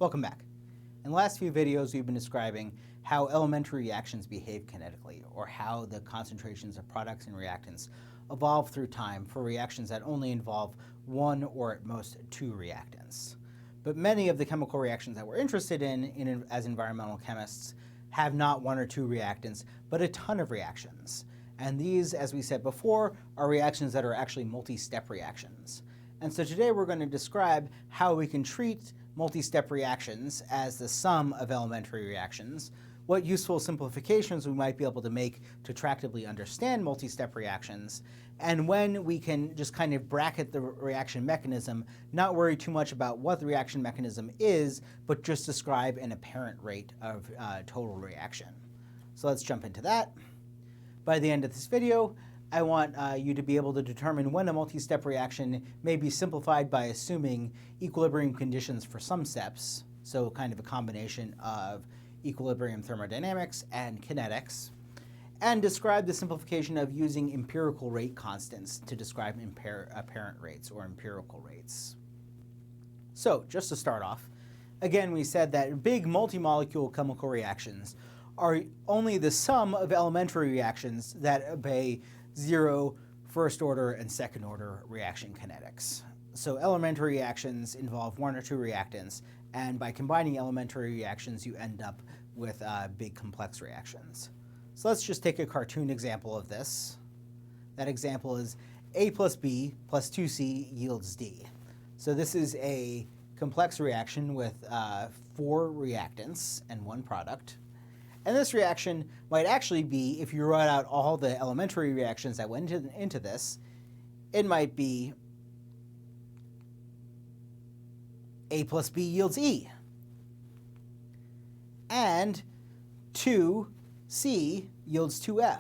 Welcome back. In the last few videos, we've been describing how elementary reactions behave kinetically, or how the concentrations of products and reactants evolve through time for reactions that only involve one or at most two reactants. But many of the chemical reactions that we're interested in as environmental chemists have not one or two reactants, but a ton of reactions. And these, as we said before, are reactions that are actually multi-step reactions. And so today we're going to describe how we can treat multi-step reactions as the sum of elementary reactions, what useful simplifications we might be able to make to tractably understand multi-step reactions, and when we can just kind of bracket the reaction mechanism, not worry too much about what the reaction mechanism is, but just describe an apparent rate of total reaction. So let's jump into that. By the end of this video, I want you to be able to determine when a multi-step reaction may be simplified by assuming equilibrium conditions for some steps, so kind of a combination of equilibrium thermodynamics and kinetics, and describe the simplification of using empirical rate constants to describe apparent rates or empirical rates. So just to start off, again, we said that big multi-molecule chemical reactions are only the sum of elementary reactions that obey zero first order and second order reaction kinetics. So elementary reactions involve one or two reactants, and by combining elementary reactions you end up with big complex reactions. So let's just take a cartoon example of this. That example is A plus B plus 2C yields D. So this is a complex reaction with 4 reactants and 1 product. And this reaction might actually be, if you write out all the elementary reactions that went into this, it might be A plus B yields E. And 2C yields 2F.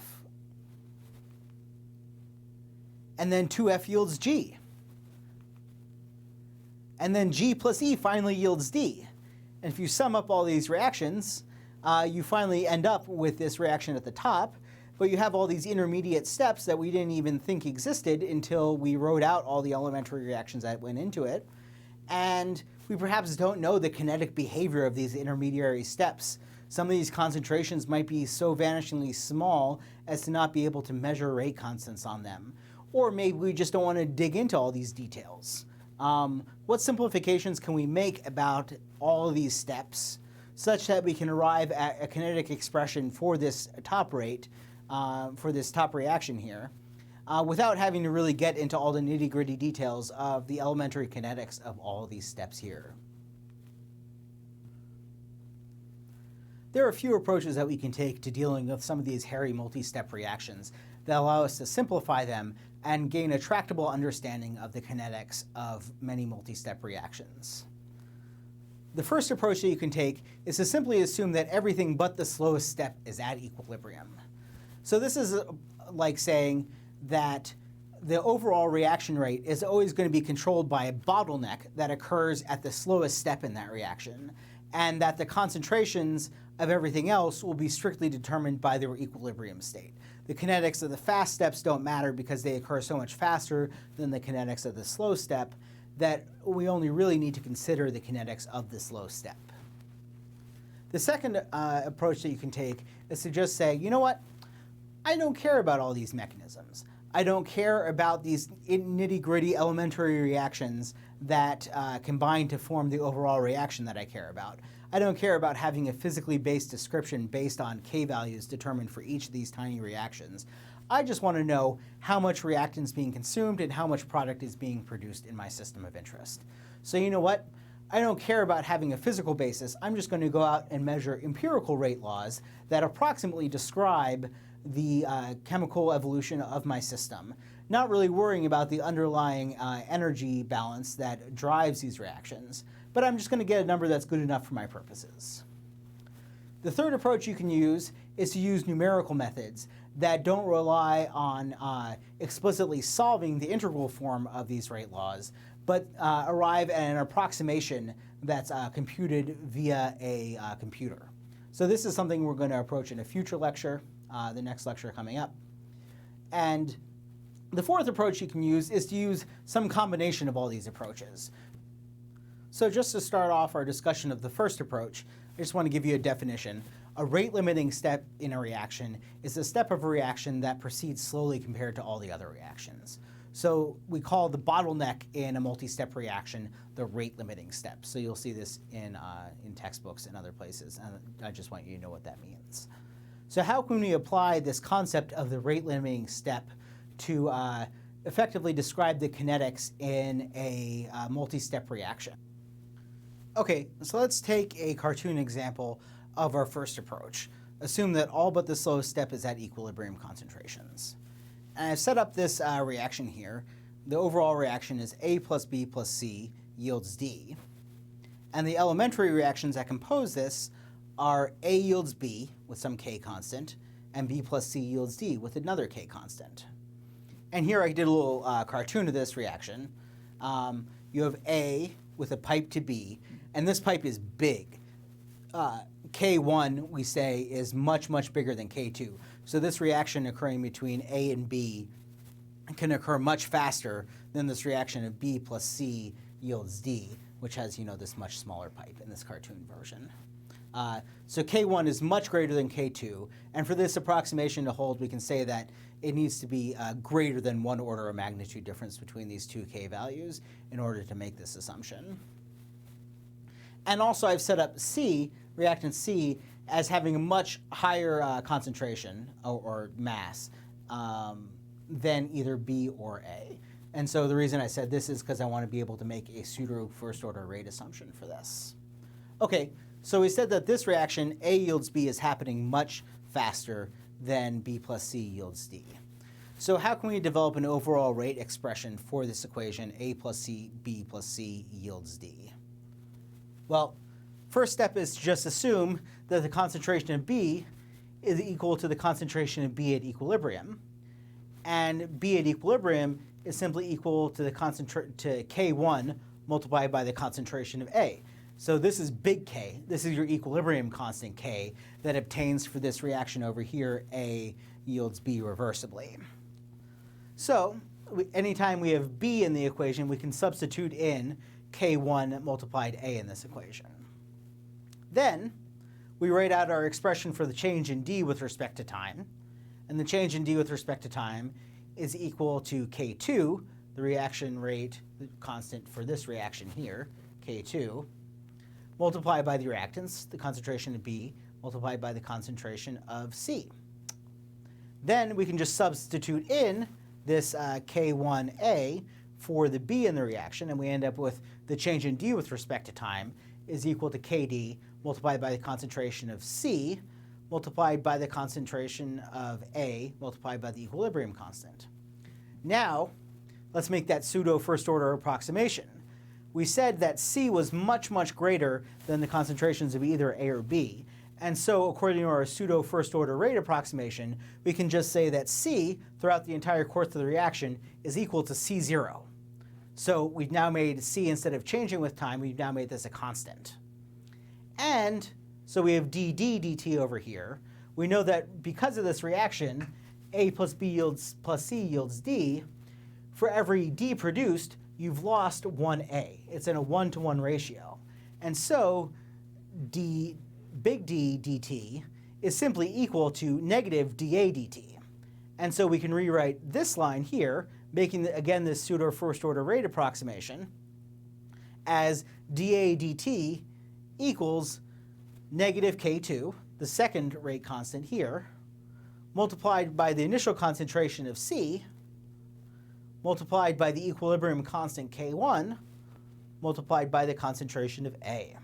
And then 2F yields G. And then G plus E finally yields D. And if you sum up all these reactions, you finally end up with this reaction at the top, but you have all these intermediate steps that we didn't even think existed until we wrote out all the elementary reactions that went into it. And we perhaps don't know the kinetic behavior of these intermediary steps. Some of these concentrations might be so vanishingly small as to not be able to measure rate constants on them. Or maybe we just don't want to dig into all these details. What simplifications can we make about all of these steps such that we can arrive at a kinetic expression for this top rate, for this top reaction here, without having to really get into all the nitty-gritty details of the elementary kinetics of all these steps here. There are a few approaches that we can take to dealing with some of these hairy multi-step reactions that allow us to simplify them and gain a tractable understanding of the kinetics of many multi-step reactions. The first approach that you can take is to simply assume that everything but the slowest step is at equilibrium. So this is like saying that the overall reaction rate is always going to be controlled by a bottleneck that occurs at the slowest step in that reaction, and that the concentrations of everything else will be strictly determined by their equilibrium state. The kinetics of the fast steps don't matter because they occur so much faster than the kinetics of the slow step, that we only really need to consider the kinetics of the slow step. The second approach that you can take is to just say, you know what, I don't care about all these mechanisms. I don't care about these nitty-gritty elementary reactions that combine to form the overall reaction that I care about. I don't care about having a physically based description based on K values determined for each of these tiny reactions. I just want to know how much reactant is being consumed and how much product is being produced in my system of interest. So you know what? I don't care about having a physical basis. I'm just going to go out and measure empirical rate laws that approximately describe the chemical evolution of my system, not really worrying about the underlying energy balance that drives these reactions, but I'm just going to get a number that's good enough for my purposes. The third approach you can use is to use numerical methods that don't rely on explicitly solving the integral form of these rate laws, but arrive at an approximation that's computed via a computer. So this is something we're going to approach in a future lecture, the next lecture coming up. And the fourth approach you can use is to use some combination of all these approaches. So just to start off our discussion of the first approach, I just want to give you a definition. A rate-limiting step in a reaction is a step of a reaction that proceeds slowly compared to all the other reactions. So we call the bottleneck in a multi-step reaction the rate-limiting step. So you'll see this in textbooks and other places, and I just want you to know what that means. So how can we apply this concept of the rate-limiting step to effectively describe the kinetics in a multi-step reaction? Okay, so let's take a cartoon example of our first approach. Assume that all but the slowest step is at equilibrium concentrations. And I've set up this reaction here. The overall reaction is A plus B plus C yields D. And the elementary reactions that compose this are A yields B with some K constant, and B plus C yields D with another K constant. And here I did a little cartoon of this reaction. You have A with a pipe to B, and this pipe is big. K1, we say, is much, much bigger than K2. So this reaction occurring between A and B can occur much faster than this reaction of B plus C yields D, which has, this much smaller pipe in this cartoon version. So K1 is much greater than K2, and for this approximation to hold, we can say that it needs to be greater than 1 order of magnitude difference between these two K values in order to make this assumption. And also I've set up C, reactant C, as having a much higher concentration or mass than either B or A. And so the reason I said this is because I want to be able to make a pseudo first order rate assumption for this. Okay, so we said that this reaction, A yields B, is happening much faster than B plus C yields D. So how can we develop an overall rate expression for this equation, A plus C, B plus C yields D? Well, first step is to just assume that the concentration of B is equal to the concentration of B at equilibrium. And B at equilibrium is simply equal to the to K1 multiplied by the concentration of A. So this is big K. This is your equilibrium constant K that obtains for this reaction over here, A yields B reversibly. So anytime we have B in the equation, we can substitute in K1 multiplied A in this equation. Then we write out our expression for the change in D with respect to time. And the change in D with respect to time is equal to K2, the reaction rate constant for this reaction here, K2, multiplied by the reactants, the concentration of B, multiplied by the concentration of C. Then we can just substitute in this K1A for the B in the reaction, and we end up with the change in D with respect to time is equal to KD multiplied by the concentration of C multiplied by the concentration of A multiplied by the equilibrium constant. Now, let's make that pseudo first order approximation. We said that C was much, much greater than the concentrations of either A or B. And so according to our pseudo first order rate approximation, we can just say that C throughout the entire course of the reaction is equal to C0. So we've now made C, instead of changing with time, we've now made this a constant. And so we have dd dt over here. We know that because of this reaction, A plus B plus C yields D. For every D produced, you've lost 1A. It's in a 1-to-1 ratio. And so big D dt is simply equal to negative dA dt. And so we can rewrite this line here, making, again, this pseudo first order rate approximation as dA dt equals negative K2, the second rate constant here, multiplied by the initial concentration of C, multiplied by the equilibrium constant K1, multiplied by the concentration of A.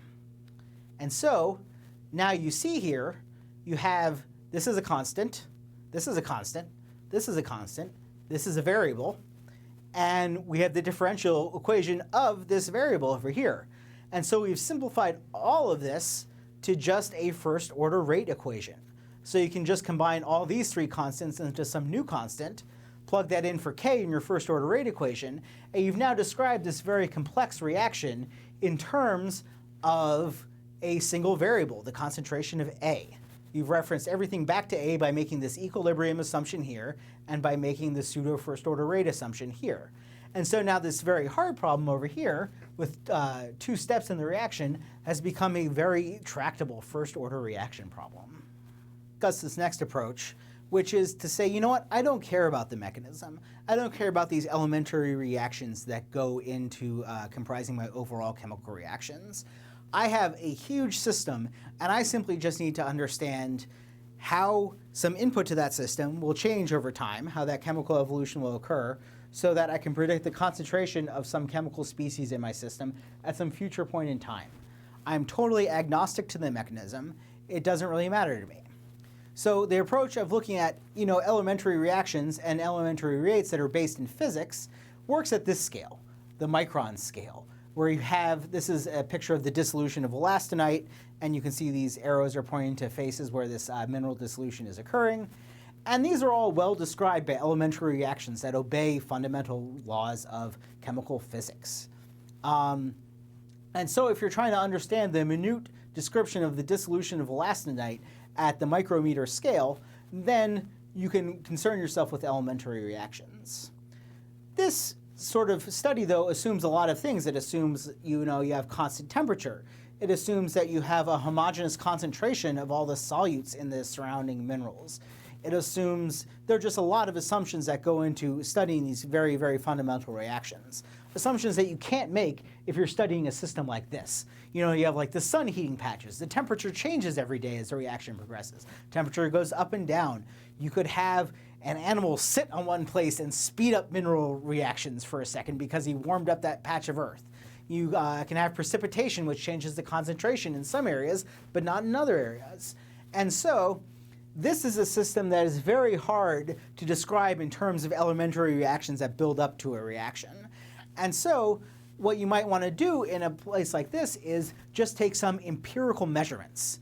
And so now you see here, you have, this is a constant, this is a constant, this is a constant, this is a variable, and we have the differential equation of this variable over here. And so we've simplified all of this to just a first order rate equation. So you can just combine all these three constants into some new constant, plug that in for K in your first order rate equation, and you've now described this very complex reaction in terms of a single variable, the concentration of A. You've referenced everything back to A by making this equilibrium assumption here and by making the pseudo first order rate assumption here. And so now this very hard problem over here with 2 steps in the reaction has become a very tractable first order reaction problem. Discuss this next approach, which is to say, you know what, I don't care about the mechanism. I don't care about these elementary reactions that go into comprising my overall chemical reactions. I have a huge system, and I simply just need to understand how some input to that system will change over time, how that chemical evolution will occur, so that I can predict the concentration of some chemical species in my system at some future point in time. I'm totally agnostic to the mechanism. It doesn't really matter to me. So the approach of looking at, elementary reactions and elementary rates that are based in physics works at this scale, the micron scale, where you have, this is a picture of the dissolution of elastonite, and you can see these arrows are pointing to faces where this mineral dissolution is occurring. And these are all well described by elementary reactions that obey fundamental laws of chemical physics. And so if you're trying to understand the minute description of the dissolution of elastonite at the micrometer scale, then you can concern yourself with elementary reactions. This sort of study, though, assumes a lot of things. It assumes, you have constant temperature. It assumes that you have a homogeneous concentration of all the solutes in the surrounding minerals. It assumes there are just a lot of assumptions that go into studying these very, very fundamental reactions. Assumptions that you can't make if you're studying a system like this. You have like the sun heating patches. The temperature changes every day as the reaction progresses. Temperature goes up and down. You could have an animal sit on one place and speed up mineral reactions for a second because he warmed up that patch of earth. You can have precipitation, which changes the concentration in some areas, but not in other areas. And so this is a system that is very hard to describe in terms of elementary reactions that build up to a reaction. And so what you might want to do in a place like this is just take some empirical measurements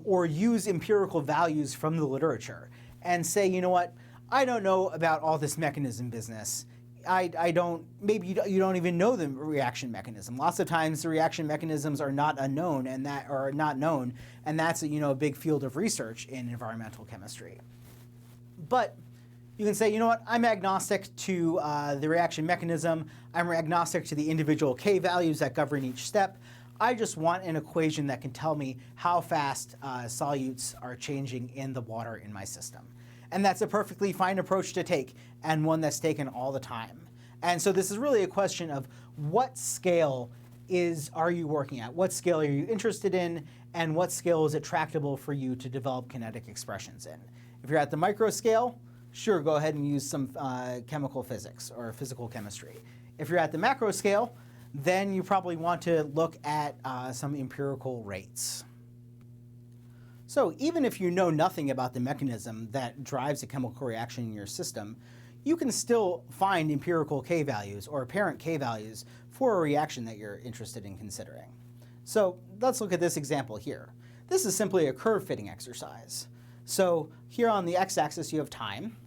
or use empirical values from the literature and say, you know what, I don't know about all this mechanism business. Maybe you don't even know the reaction mechanism. Lots of times the reaction mechanisms are not known, and that's a big field of research in environmental chemistry. But you can say, you know what, I'm agnostic to the reaction mechanism. I'm agnostic to the individual K values that govern each step. I just want an equation that can tell me how fast solutes are changing in the water in my system. And that's a perfectly fine approach to take, and one that's taken all the time. And so this is really a question of what scale are you working at? What scale are you interested in? And what scale is it tractable for you to develop kinetic expressions in? If you're at the micro scale, sure, go ahead and use some chemical physics or physical chemistry. If you're at the macro scale, then you probably want to look at some empirical rates. So even if you know nothing about the mechanism that drives a chemical reaction in your system, you can still find empirical K values or apparent K values for a reaction that you're interested in considering. So let's look at this example here. This is simply a curve fitting exercise. So here on the x-axis you have time,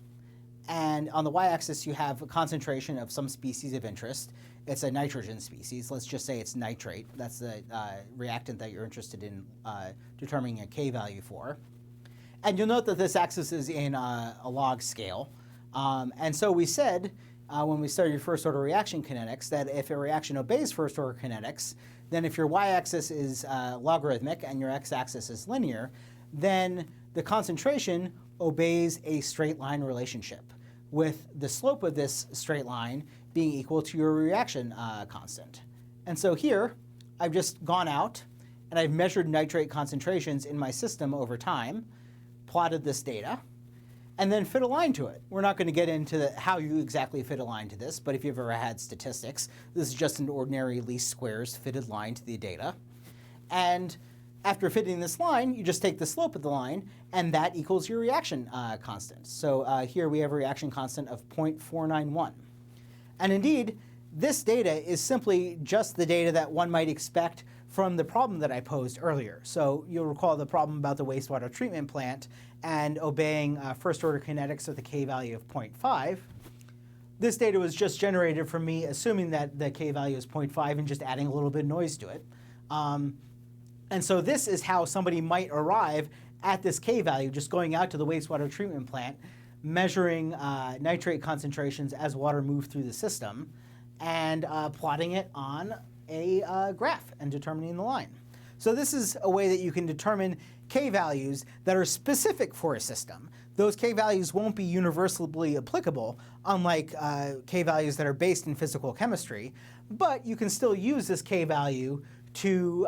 and on the y-axis you have a concentration of some species of interest. It's a nitrogen species. Let's just say it's nitrate. That's the reactant that you're interested in determining a K value for. And you'll note that this axis is in a log scale. And so we said when we studied first order reaction kinetics that if a reaction obeys first order kinetics, then if your y-axis is logarithmic and your x-axis is linear, then the concentration obeys a straight line relationship, with the slope of this straight line being equal to your reaction constant. And so here, I've just gone out and I've measured nitrate concentrations in my system over time, plotted this data, and then fit a line to it. We're not going to get into how you exactly fit a line to this, but if you've ever had statistics, this is just an ordinary least squares fitted line to the data. And after fitting this line, you just take the slope of the line, and that equals your reaction constant. So here we have a reaction constant of 0.491. And indeed, this data is simply just the data that one might expect from the problem that I posed earlier. So you'll recall the problem about the wastewater treatment plant and obeying first order kinetics with a K value of 0.5. This data was just generated from me assuming that the K value is 0.5 and just adding a little bit of noise to it. And so this is how somebody might arrive at this K value, just going out to the wastewater treatment plant, measuring nitrate concentrations as water moved through the system and plotting it on a graph and determining the line. So this is a way that you can determine k-values that are specific for a system. Those k-values won't be universally applicable, unlike k-values that are based in physical chemistry, but you can still use this k-value to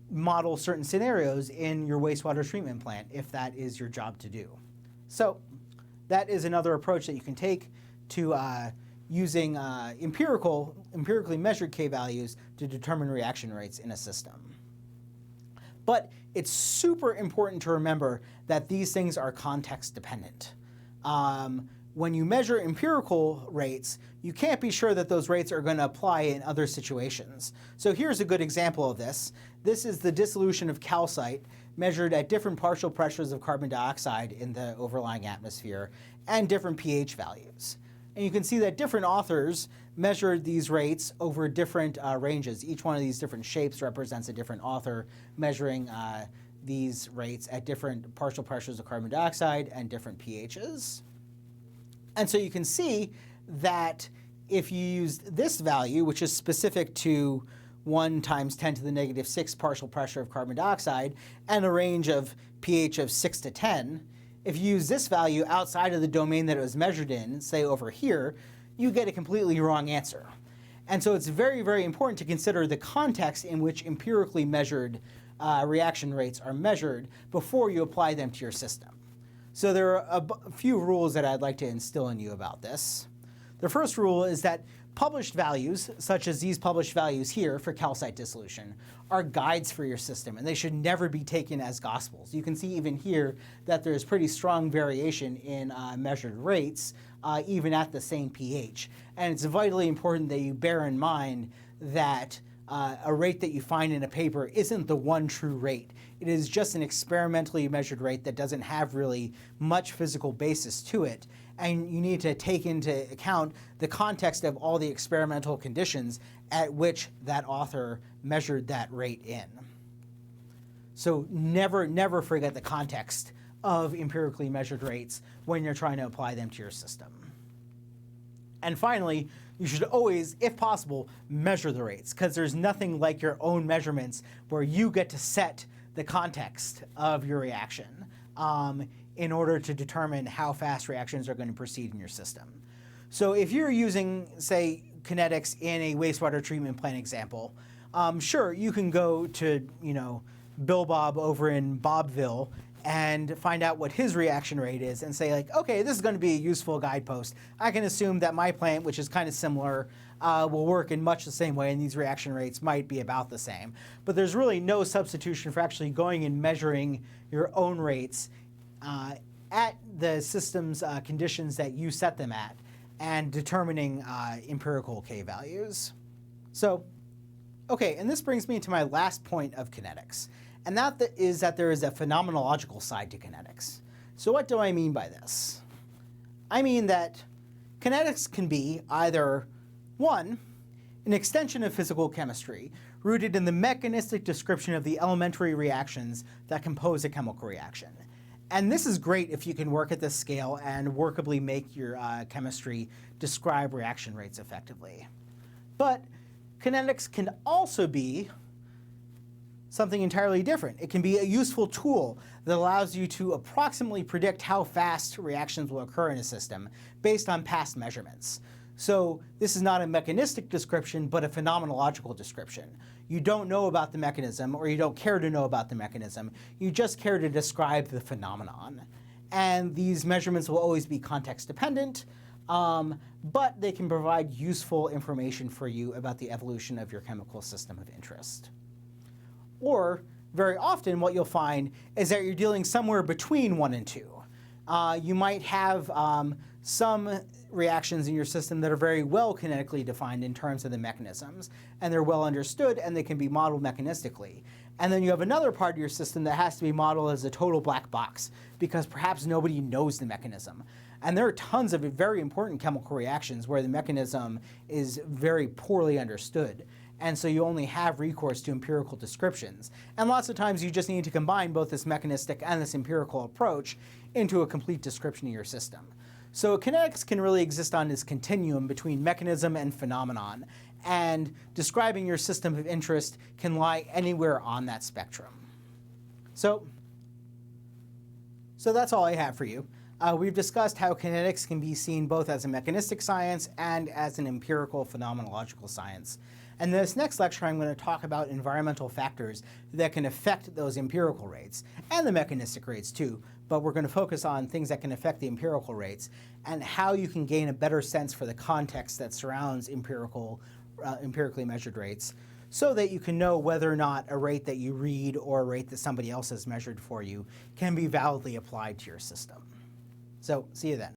model certain scenarios in your wastewater treatment plant if that is your job to do. So that is another approach that you can take to using empirically measured k-values to determine reaction rates in a system. But it's super important to remember that these things are context dependent. When you measure empirical rates, you can't be sure that those rates are going to apply in other situations. So here's a good example of this. This is the dissolution of calcite measured at different partial pressures of carbon dioxide in the overlying atmosphere and different pH values. And you can see that different authors measured these rates over different ranges. Each one of these different shapes represents a different author measuring these rates at different partial pressures of carbon dioxide and different pHs. And so you can see that if you used this value, which is specific to 1 times 10 to the negative 6 partial pressure of carbon dioxide and a range of pH of 6 to 10, if you use this value outside of the domain that it was measured in, say over here, you get a completely wrong answer. And so it's very, very important to consider the context in which empirically measured reaction rates are measured before you apply them to your system. So there are a few rules that I'd like to instill in you about this. The first rule is that published values, such as these published values here for calcite dissolution, are guides for your system, and they should never be taken as gospels. You can see even here that there's pretty strong variation in measured rates, even at the same pH. And it's vitally important that you bear in mind that a rate that you find in a paper isn't the one true rate. It is just an experimentally measured rate that doesn't have really much physical basis to it. And you need to take into account the context of all the experimental conditions at which that author measured that rate in. So never forget the context of empirically measured rates when you're trying to apply them to your system. And finally, you should always, if possible, measure the rates, because there's nothing like your own measurements where you get to set the context of your reaction in order to determine how fast reactions are going to proceed in your system. So if you're using, say, kinetics in a wastewater treatment plant example, sure, you can go to, Bill Bob over in Bobville and find out what his reaction rate is and say, like, okay, this is going to be a useful guidepost. I can assume that my plant, which is kind of similar, will work in much the same way, and these reaction rates might be about the same. But there's really no substitution for actually going and measuring your own rates at the system's conditions that you set them at and determining empirical k-values. So, okay, and this brings me to my last point of kinetics. And that is that there is a phenomenological side to kinetics. So what do I mean by this? I mean that kinetics can be either, one, an extension of physical chemistry, rooted in the mechanistic description of the elementary reactions that compose a chemical reaction. And this is great if you can work at this scale and workably make your chemistry describe reaction rates effectively. But kinetics can also be something entirely different. It can be a useful tool that allows you to approximately predict how fast reactions will occur in a system based on past measurements. So this is not a mechanistic description, but a phenomenological description. You don't know about the mechanism, or you don't care to know about the mechanism. You just care to describe the phenomenon. And these measurements will always be context dependent, but they can provide useful information for you about the evolution of your chemical system of interest. Or, very often, what you'll find is that you're dealing somewhere between 1 and 2. You might have some reactions in your system that are very well kinetically defined in terms of the mechanisms, and they're well understood, and they can be modeled mechanistically. And then you have another part of your system that has to be modeled as a total black box, because perhaps nobody knows the mechanism. And there are tons of very important chemical reactions where the mechanism is very poorly understood. and so you only have recourse to empirical descriptions. And lots of times you just need to combine both this mechanistic and this empirical approach into a complete description of your system. So kinetics can really exist on this continuum between mechanism and phenomenon, and describing your system of interest can lie anywhere on that spectrum. So that's all I have for you. We've discussed how kinetics can be seen both as a mechanistic science and as an empirical phenomenological science. And in this next lecture, I'm going to talk about environmental factors that can affect those empirical rates, and the mechanistic rates too, but we're going to focus on things that can affect the empirical rates and how you can gain a better sense for the context that surrounds empirically measured rates, so that you can know whether or not a rate that you read or a rate that somebody else has measured for you can be validly applied to your system. So, see you then.